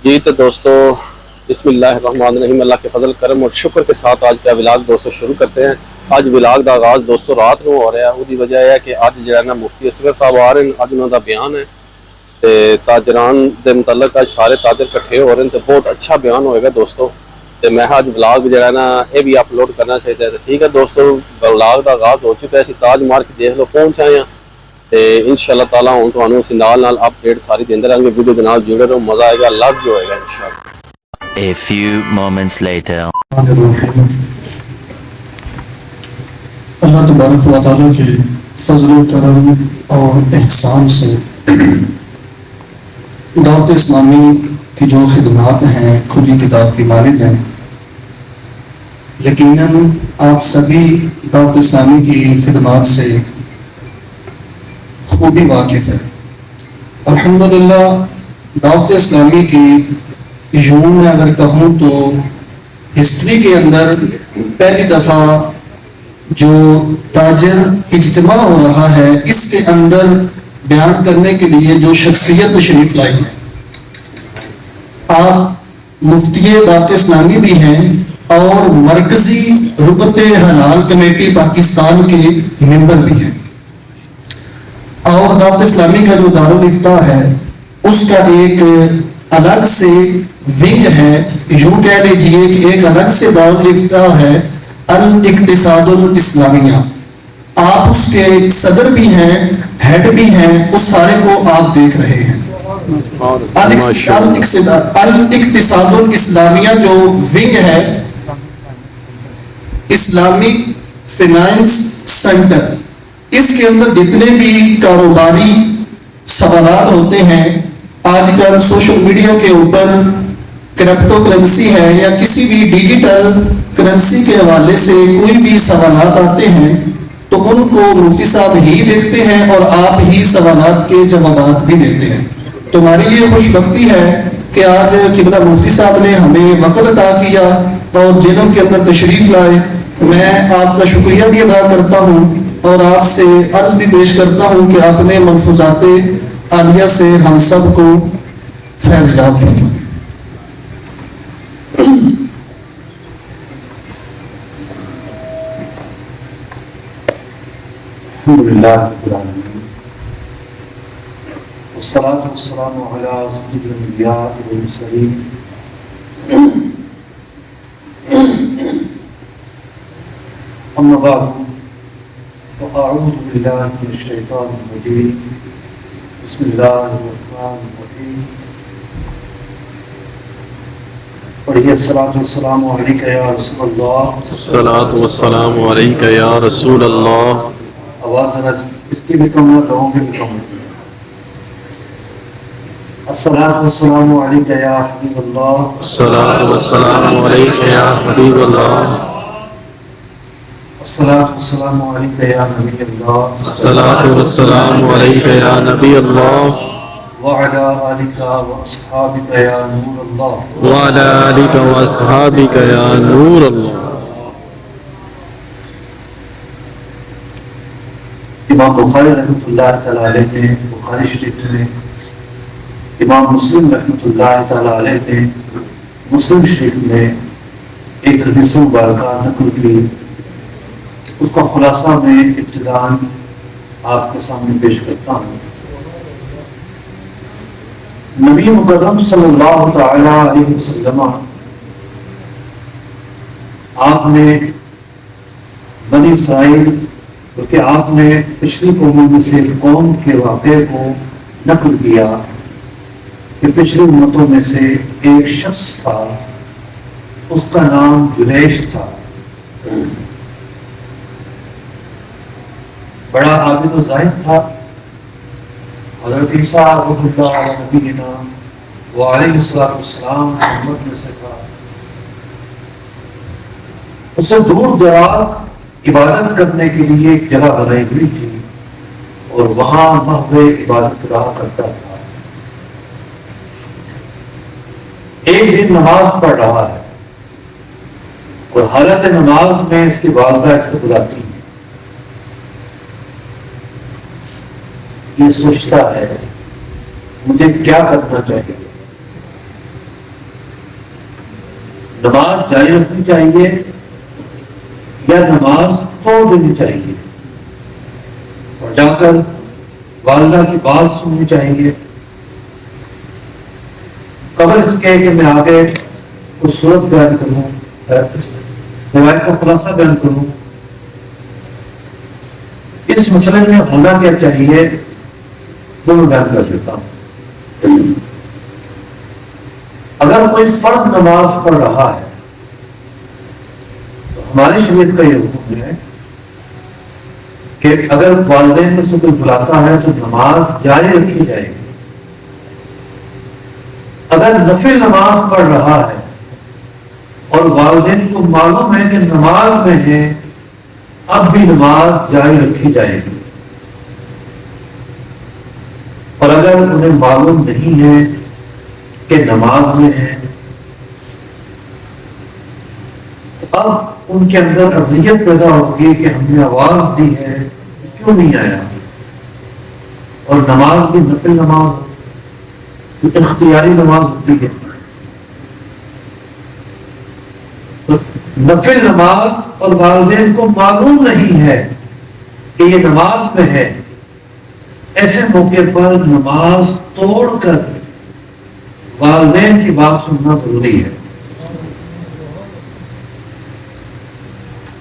جی تو دوستو، بسم اللہ الرحمن الرحیم۔ اللہ کے فضل کرم اور شکر کے ساتھ آج کا ولاگ دوستو شروع کرتے ہیں۔ آج ولاگ کا آغاز دوستو رات کو ہو رہا ہے۔ وہی وجہ ہے کہ اج جو ہے نا مفتی اصغر صاحب آ رہے ہیں، اج انہوں کا بیان ہے تے تاجران دے متعلق اج سارے تاجر کٹھے ہو رہے ہیں تے بہت اچھا بیان ہوئے گا دوستو۔ تے میں اج ولاگ جو ہے نا یہ بھی اپلوڈ کرنا چاہیے۔ ٹھیک ہے دوستو، ولاگ کا آغاز ہو چکا ہے۔ اسی تاج مارکیٹ دیکھ لو پہنچ آئے ہیں تے انشاءاللہ تعالیٰ ہوں تو اسی نال اپڈیٹ ساری دیندے رہیں گے۔ ویڈیو کے نال جڑے رہو، مزہ آئے گا، لو بھی ہوئے گا انشاءاللہ۔ A few moments later. اللہ تبارک و تعالیٰ کے فضل و کرم اور احسان سے دعوت اسلامی کی جو خدمات ہیں کھلی کتاب کی مانند ہیں۔ یقیناً آپ سبھی دعوت اسلامی کی خدمات سے خوبی واقف ہیں۔ الحمدللہ دعوت اسلامی کی یوں میں اگر کہوں تو ہسٹری کے اندر پہلی دفعہ جو تاجر اجتماع ہو رہا ہے، اس کے اندر بیان کرنے کے لیے جو شخصیت تشریف لائی ہے، آپ مفتی دعوت اسلامی بھی ہیں اور مرکزی رکن حلال کمیٹی پاکستان کے ممبر بھی ہیں، اور دعوت اسلامی کا جو دارالافتاء ہے اس کا ایک الگ سے ونگ ہے، یوں کہہ لیجئے کہ ایک الگ سے دارالافتاء ہے، الاقتصاد الاسلامیہ۔ آپ اس کے صدر بھی ہیں، ہیڈ بھی ہیں، اس سارے کو آپ دیکھ رہے ہیں۔ الاقتصاد الاسلامیہ جو ونگ ہے، اسلامک فائنانس سینٹر، اس کے اندر جتنے بھی کاروباری سوالات ہوتے ہیں، آج کل سوشل میڈیا کے اوپر کرپٹو کرنسی ہے یا کسی بھی ڈیجیٹل کرنسی کے حوالے سے کوئی بھی سوالات آتے ہیں تو ان کو مفتی صاحب ہی دیکھتے ہیں اور آپ ہی سوالات کے جوابات بھی دیتے ہیں۔ تو ہماری یہ خوش بختی ہے کہ آج قبلہ مفتی صاحب نے ہمیں وقت عطا کیا اور جیلوں کے اندر تشریف لائے۔ میں آپ کا شکریہ بھی ادا کرتا ہوں اور آپ سے عرض بھی پیش کرتا ہوں کہ آپ نے ملفوظات عالیہ سے ہم سب کو فیض یاب فرمائے۔ الحمدللہ رب العالمین والصلاة والسلام علی سید الانبیاء والمرسلین اما بعد فاعوذ باللہ من الشیطان الرجیم بسم اللہ الرحمن الرحیم پڑھیے الصلاة والسلام علیکہ یا رسول اللہ۔ الصلاۃ والسلام علیک یا رسول اللہ۔ آواز ذرا اس کی بھی کم ہے، لوگوں کی بھی کم ہے۔ الصلاۃ والسلام علیک یا حبیب اللہ۔ الصلاۃ والسلام علیک یا حبیب اللہ۔ الصلاۃ والسلام علیک یا نبی اللہ۔ الصلاۃ والسلام علیک یا نبی اللہ وعلی آلک واصحابک یا نور اللہ۔ وعلی آلک واصحابک یا نور اللہ۔ امام بخاری رحمۃ اللہ تعالیٰ علیہ نے بخاری شریف میں، امام مسلم رحمۃ اللہ تعالیٰ علیہ نے مسلم شریف میں ایک حدیث مبارکہ نقل کی، اس کا خلاصہ میں ابتداءً آپ کے سامنے پیش کرتا ہوں۔ نبی مکرم صلی اللہ تعالیٰ علیہ وسلم آپ نے بنی اسرائیل، کیونکہ آپ نے پچھلی قوموں میں سے قوم کے واقعے کو نقل کیا کہ پچھلی امتوں میں سے ایک شخص تھا، اس کا نام جلیش تھا، بڑا عابد و زاہد تھا۔ حضرت عیسیٰ رحمۃ اللہ علیہ نبینا وعلیہ الصلوۃ والسلام محمد میں سے تھا۔ اسے دور دراز عبادت کرنے کے لیے ایک جگہ بنائی ہوئی تھی اور وہاں محو عبادت رہا کرتا تھا۔ ایک دن نماز پڑھ رہا ہے اور حالت نماز میں اس کی والدہ اسے بلاتی ہے۔ یہ سوچتا ہے مجھے کیا کرنا چاہیے، نماز جاری رکھنی چاہیے یا نماز توڑ دینی چاہیے اور جا کر والدہ کی بات سننی چاہیے؟ قبل اس کے کہ میں آگے کچھ صورت بیان کروں، روایت کا خلاصہ بیان کروں، اس مسئلے میں ہونا کیا چاہیے وہ میں بیان کر دیتا ہوں۔ اگر کوئی فرض نماز پڑھ رہا ہے تو ہماری شریعت کا یہ حکم ہے کہ اگر والدین میں سے کوئی بلاتا ہے تو نماز جاری رکھی جائے گی۔ اگر نفل نماز پڑھ رہا ہے اور والدین کو معلوم ہے کہ نماز میں ہے، اب بھی نماز جاری رکھی جائے گی۔ اور اگر انہیں معلوم نہیں ہے کہ نماز میں ہے، تو اب ان کے اندر اذیت پیدا ہوگی کہ ہم نے آواز دی ہے کیوں نہیں آیا، اور نماز بھی نفل نماز اختیاری نماز ہوتی ہے۔ تو نفل نماز اور والدین کو معلوم نہیں ہے کہ یہ نماز میں ہے، ایسے موقع پر نماز توڑ کر والدین کی بات سننا ضروری ہے۔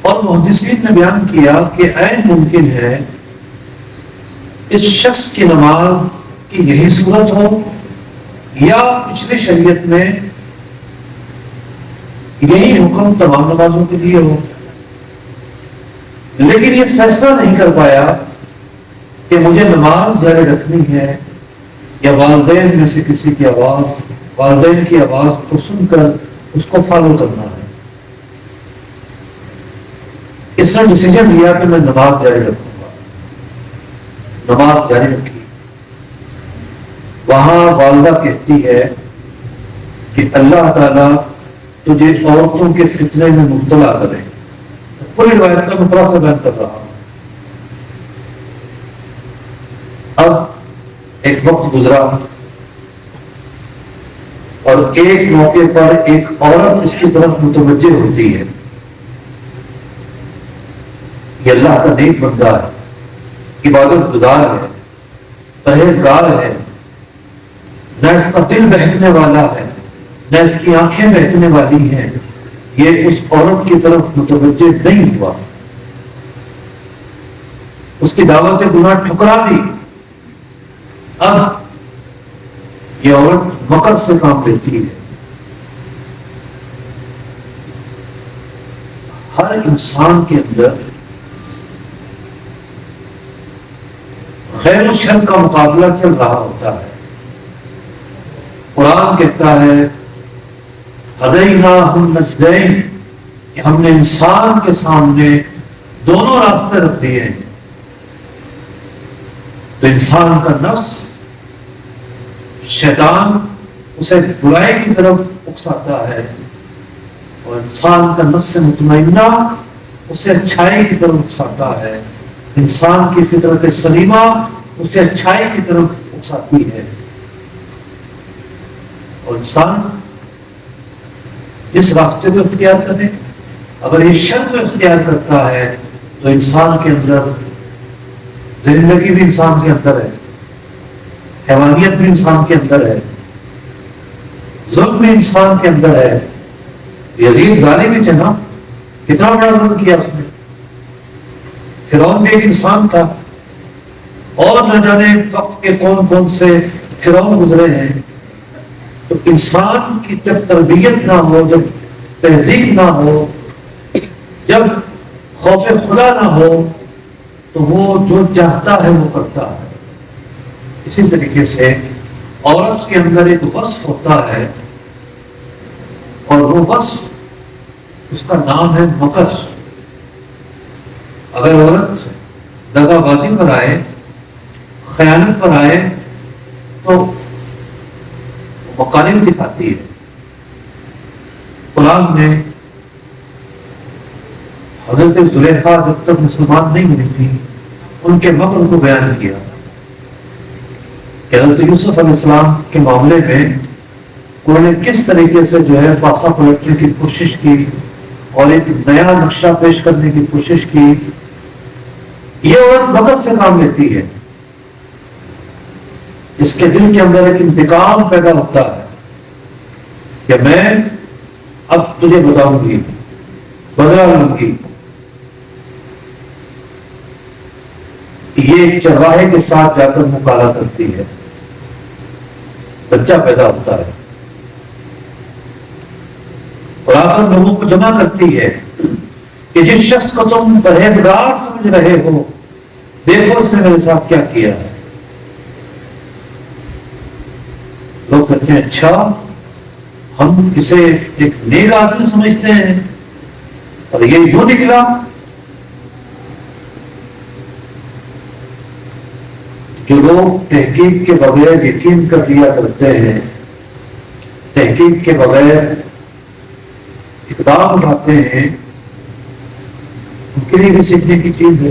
اور محدثین نے بیان کیا کہ عین ممکن ہے اس شخص کی نماز کی یہی صورت ہو یا پچھلی شریعت میں یہی حکم تمام نمازوں کے لیے ہو، لیکن یہ فیصلہ نہیں کر پایا کہ مجھے نماز جاری رکھنی ہے یا والدین میں سے کسی کی آواز، والدین کی آواز کو سن کر اس کو فالو کرنا ہے۔ اس نے ڈیسیجن لیا کہ میں نماز جاری رکھوں گا، نماز جاری رکھی۔ وہاں والدہ کہتی ہے کہ اللہ تعالیٰ تجھے عورتوں کے فتنے میں مبتلا کرے۔ پوری روایت کا میں تھوڑا سا بیان کر رہا ہوں۔ اب ایک وقت گزرا اور ایک موقع پر ایک عورت اس کی طرف متوجہ ہوتی ہے، یہ اللہ کا نیک بندہ ہے، عبادت گزار ہے، پرہیزگار ہے، نہ اس کا دل بہکنے والا ہے نہ اس کی آنکھیں بہکنے والی ہیں، یہ اس عورت کی طرف متوجہ نہیں ہوا، اس کی دعوت گناہ ٹھکرا دی۔ اب یہ عورت مکر سے کام لیتی ہے۔ ہر انسان کے اندر خیر و شر کا مقابلہ چل رہا ہوتا ہے۔ قرآن کہتا ہے ہدیناہ النجدین، کہ ہم نے انسان کے سامنے دونوں راستے رکھ دیے ہیں۔ تو انسان کا نفس، شیطان اسے برائی کی طرف اکساتا ہے، اور انسان کا نفس مطمئنہ اسے اچھائی کی طرف اکساتا ہے۔ انسان کی فطرت سلیمہ اسے اچھائی کی طرف اکساتی ہے، اور انسان جس راستے کو اختیار کرے، اگر یہ شر کو اختیار کرتا ہے تو انسان کے اندر زندگی بھی انسان کے اندر ہے، حیوانیت بھی انسان کے اندر ہے، ظلم بھی انسان کے اندر ہے۔ یزید ظالم ہی تھے نا، کتنا بڑا ظلم کیا اس نے۔ فرعون بھی ایک انسان تھا، اور نہ جانے وقت کے کون کون سے فرعون گزرے ہیں۔ تو انسان کی جب تربیت نہ ہو، جب تہذیب نہ ہو، جب خوف خدا نہ ہو، تو وہ جو چاہتا ہے وہ کرتا ہے۔ اسی طریقے سے عورت کے اندر ایک وصف ہوتا ہے، اور وہ وصف اس کا نام ہے مکر۔ اگر عورت دغا بازی پر آئے، خیانت پر آئے، تو مکاری دکھاتی ہے۔ قرآن میں حضرت زلیخا جب تک مسلمان نہیں ہوئی تھی، ان کے مکر کو بیان کیا کہ حضرت یوسف علیہ السلام کے معاملے میں انہوں نے کس طریقے سے جو ہے پاسا پلٹنے کی کوشش کی اور ایک نیا نقشہ پیش کرنے کی کوشش کی. یہ عورت وقت سے کام لیتی ہے. اس کے دل کے اندر ایک انتقام پیدا ہوتا ہے کہ میں اب تجھے بتاؤں گی، بدلا لوں گی. یہ ایک چرواہے کے ساتھ جا کر مکالمہ کرتی ہے. بچہ پیدا ہوتا ہے اور آ کر لوگوں کو جمع کرتی ہے کہ جس شخص کو تم پرہیزگار سمجھ رہے ہو، دیکھو اس نے میرے ساتھ کیا کیا ہے. لوگ کہتے ہیں اچھا، ہم اسے ایک نیک آدمی سمجھتے ہیں اور یہ یوں نکلا. جو لوگ تحقیق کے بغیر یقین کر لیا کرتے ہیں، تحقیق کے بغیر اقدام اٹھاتے ہیں، ان کے لیے بھی سیکھنے کی چیز ہے.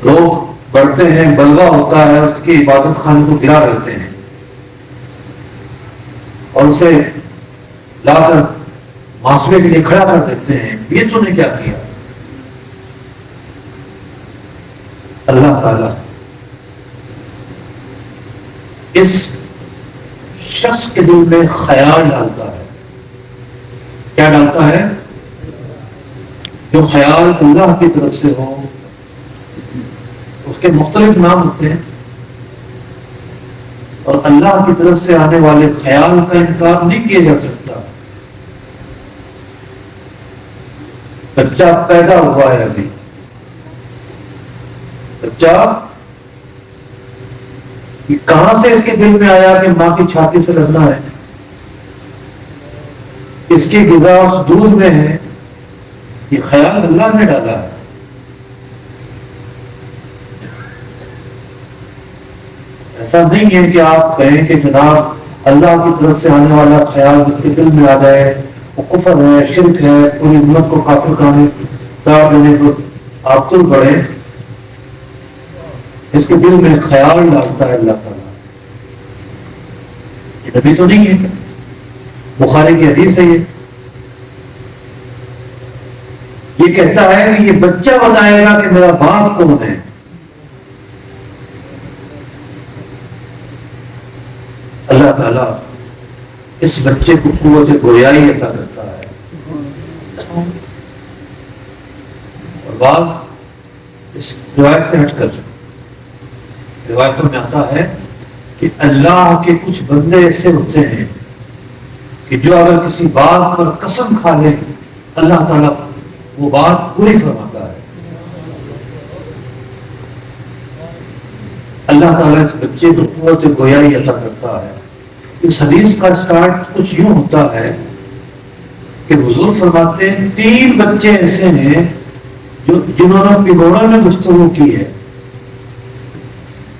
لوگ بڑھتے ہیں، بلوا ہوتا ہے، اس کی عبادت خانے کو گرا دیتے ہیں اور اسے لا کر محاسبے کے لیے کھڑا کر دیتے ہیں. یہ تو نے کیا کیا؟ اللہ تعالی اس شخص کے دل میں خیال ڈالتا ہے. کیا ڈالتا ہے؟ جو خیال اللہ کی طرف سے ہو. اس کے مختلف نام ہوتے ہیں اور اللہ کی طرف سے آنے والے خیال کا انکار نہیں کیا جا سکتا. بچہ پیدا ہوا ہے، ابھی بچہ یہ کہاں سے اس کے دل میں آیا کہ ماں کی چھاتی سے لگنا ہے؟ اس کی غذا اس دودھ میں ہے. یہ خیال اللہ نے ڈالا ہے. ایسا نہیں ہے کہ آپ کہیں کہ جناب اللہ کی طرف سے آنے والا خیال اس کے دل میں آ جائے، وہ کفر ہے، شرک ہے، پوری امت کو کافر کہانی قرار دینے کو آپ تل پڑے. اس کے دل میں خیال ڈالتا ہے اللہ تعالیٰ. یہ نبی تو نہیں ہے، بخاری کی حدیث ہے. یہ کہتا ہے کہ یہ بچہ بتائے گا کہ میرا باپ کون ہے. اللہ تعالیٰ اس بچے کو قوت گویائی عطا کرتا ہے. اور بعد اس روایت سے ہٹ کر روایتوں میں آتا ہے کہ اللہ کے کچھ بندے ایسے ہوتے ہیں کہ جو اگر کسی بات پر قسم کھا لے، اللہ تعالیٰ وہ بات پوری فرماتا ہے. اللہ تعالیٰ اس بچے کو قوت گویائی عطا کرتا ہے. اس حدیث کا سٹارٹ کچھ یوں ہوتا ہے کہ حضور فرماتے ہیں 3 بچے ایسے ہیں جنہوں نے پگوڑا میں گفتگو کی ہے.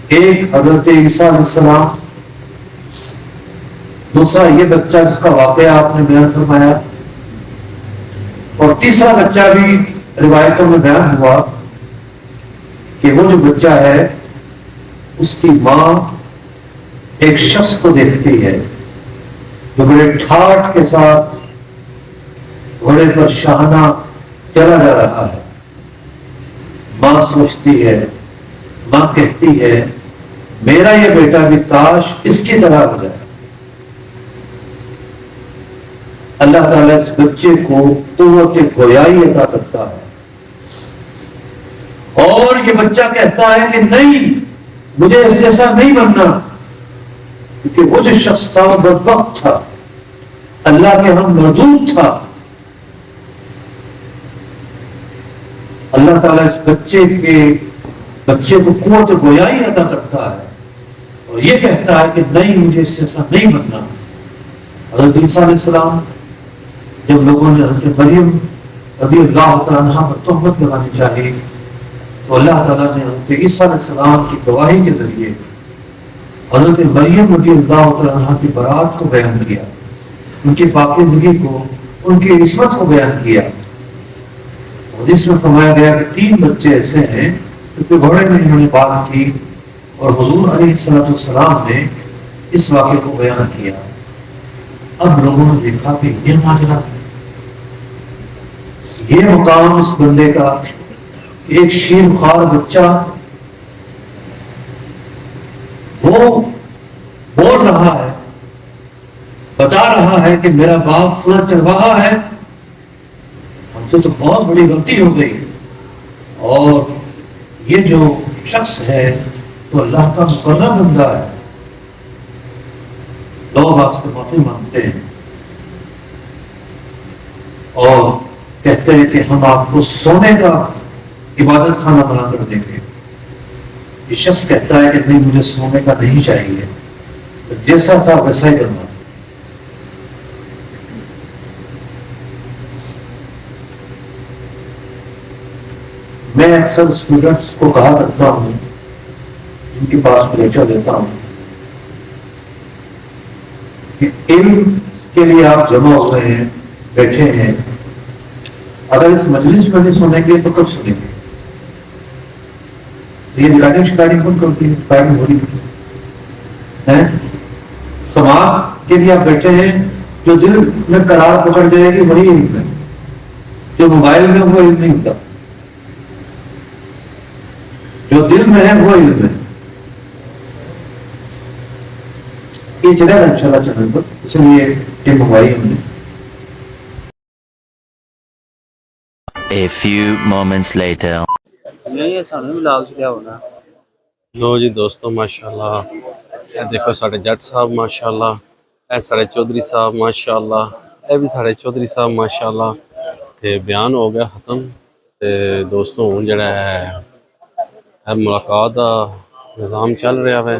ایک حضرت عیسیٰ علیہ السلام، دوسرا یہ بچہ جس کا واقعہ آپ نے بیان فرمایا، اور تیسرا بچہ بھی روایتوں میں بیان ہوا کہ وہ جو بچہ ہے اس کی ماں ایک شخص کو دیکھتی ہے جو بڑے ٹھاٹ کے ساتھ گھوڑے پر شاہانہ چلا جا رہا ہے. ماں سوچتی ہے، ماں کہتی ہے میرا یہ بیٹا بھی کاش اس کی طرح ہو جائے. اللہ تعالیٰ اس بچے کو قوت گویائی عطا کرتا ہے اور یہ بچہ کہتا ہے کہ نہیں، مجھے اس جیسا نہیں بننا، کیونکہ وہ جو شخص تھا وہ بدبخت تھا، اللہ کے ہم مردود تھا. اللہ تعالیٰ اس بچے کو قوت گویائی عطا کرتا ہے اور یہ کہتا ہے کہ نہیں، مجھے اس جیسا نہیں بننا. حضرت عیسیٰ علیہ السلام جب لوگوں نے حضرت مریم رضی اللہ تعالیٰ عنہا پر تہمت لگانی چاہی تو اللہ تعالیٰ نے حضرت عیسیٰ علیہ السلام کی گواہی کے ذریعے حضرت مریم رضی اللہ تعالیٰ عنہا کی برات کو بیان کیا، ان کی پاکیزگی کو، ان کی عصمت کو بیان کیا. حدیث میں فرمایا گیا کہ 3 بچے ایسے ہیں جو گھوڑے میں انہوں نے بات کی اور حضور علیہ السلام نے اس واقعے کو بیان کیا. اب لوگوں نے دیکھا کہ یہ ماجرا، یہ مقام اس بندے کا کہ ایک شیر خوار بچہ وہ بول رہا ہے، بتا رہا ہے کہ میرا باپ فلاں چرواہا ہے، ہم سے تو بہت بڑی غلطی ہو گئی، اور یہ جو شخص ہے تو اللہ کا مقرر بندہ ہے، لوگ آپ سے معافی مانگتے ہیں اور کہتے ہیں کہ ہم آپ کو سونے کا عبادت خانہ بنا کر دیں گے. یہ شخص کہتا ہے کہ نہیں، مجھے سونے کا نہیں چاہیے، جیسا تھا ویسا ہی کرنا. میں اکثر اسٹوڈنٹس کو کہا کرتا ہوں، ان کے پاس لیکچر دیتا ہوں، کہ علم کے لیے آپ جمع ہوئے ہیں، بیٹھے ہیں، اگر اس مجلس میں نہیں سنیں گے تو کب سنیں گے؟ یہ ریکارڈنگ شکارڈنگ کون کرتی ہے؟ ریکارڈنگ ہو رہی ہے. سماعت کے لیے آپ بیٹھے ہیں، جو دل میں قرار پکڑ جائے گی وہی علم ہے، جو موبائل میں وہ علم نہیں ہوتا، جو دل میں ہے وہ علم ہے. یہ چلے گا انشاءاللہ چینل پر، اس لیے ٹیم منگوائی ہم نے. A few moments later. لو جی دوستو ماشاءاللہ، یہ دیکھو ساڑھے جٹ صاحب ماشاءاللہ، اے ساڑھے چودھری صاحب ماشاءاللہ، اے بھی ساڑھے چودھری صاحب ماشاءاللہ. تے بیان ہو گیا ختم. تے دوستو ہوں جڑا ہے ملاقات دا نظام چل رہا ہے.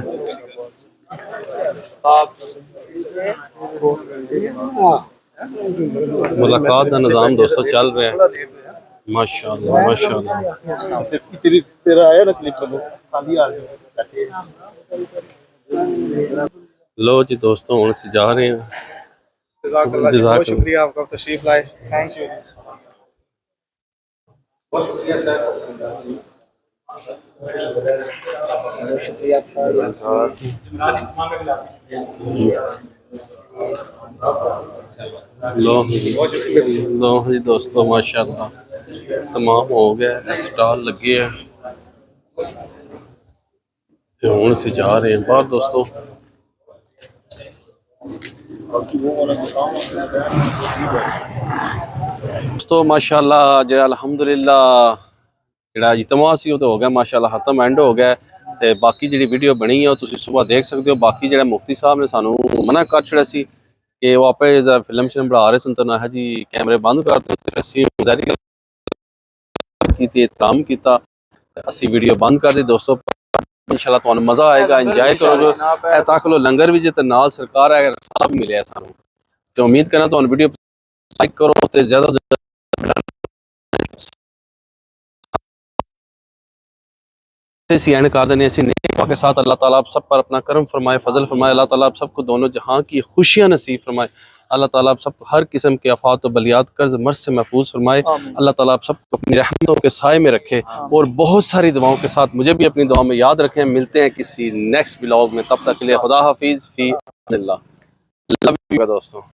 ملاقات دا نظام دوستو چل رہا ہے. ماشاءاللہ ماشاءاللہ. لو جی دوستو ہوں سے جا رہے ہیں. جزاک اللہ جی، بہت شکریہ آپ کا تشریف لائے. Thank you. لو جی دوستو ماشاءاللہ تمام ہو گیا، اسٹال لگے ہیں، ہوں سے جا رہے ہیں باہر دوستو. دوستو ماشاءاللہ جو الحمدللہ جڑا اجتماع سی وہ تو ہو گیا ماشاءاللہ ختم، اینڈ ہو گیا. تے باقی جڑی ویڈیو بنی ہے تسی صبح دیکھ سکتے ہو. باقی جڑا مفتی صاحب نے سانو منع کر چھڑا سی کہ وہ آپ فلم شلم بنا رہے سن تو نہ جی کیمرے بند کر دو. اسی ظاہری کیتی، احترام کیتا، اسی ویڈیو بند کر دی. دوستو انشاءاللہ تو مزہ آئے گا، انجوائے کرو گے. اے تاک لو لنگر بھی جے نال سرکار ہے صاحب ملے ہے سانو. تو امید کرنا تو ویڈیو لائک کرو تے زیادہ سے زیادہ اسی اینڈ کر دینے. اسی نیک کے ساتھ اللہ تعالیٰ آپ سب پر اپنا کرم فرمائے، فضل فرمائے. اللہ تعالیٰ آپ سب کو دونوں جہاں کی خوشیاں نصیب فرمائے. اللہ تعالیٰ آپ سب کو ہر قسم کے آفات و بلیات قرض مرض سے محفوظ فرمائے. اللہ تعالیٰ آپ سب کو اپنی رحمتوں کے سائے میں رکھے اور بہت ساری دعاؤں کے ساتھ مجھے بھی اپنی دعاؤں میں یاد رکھیں. ملتے ہیں کسی نیکسٹ ولاگ میں، تب تک کے لیے خدا حافظ. فی اللہ. لو یو دوستوں.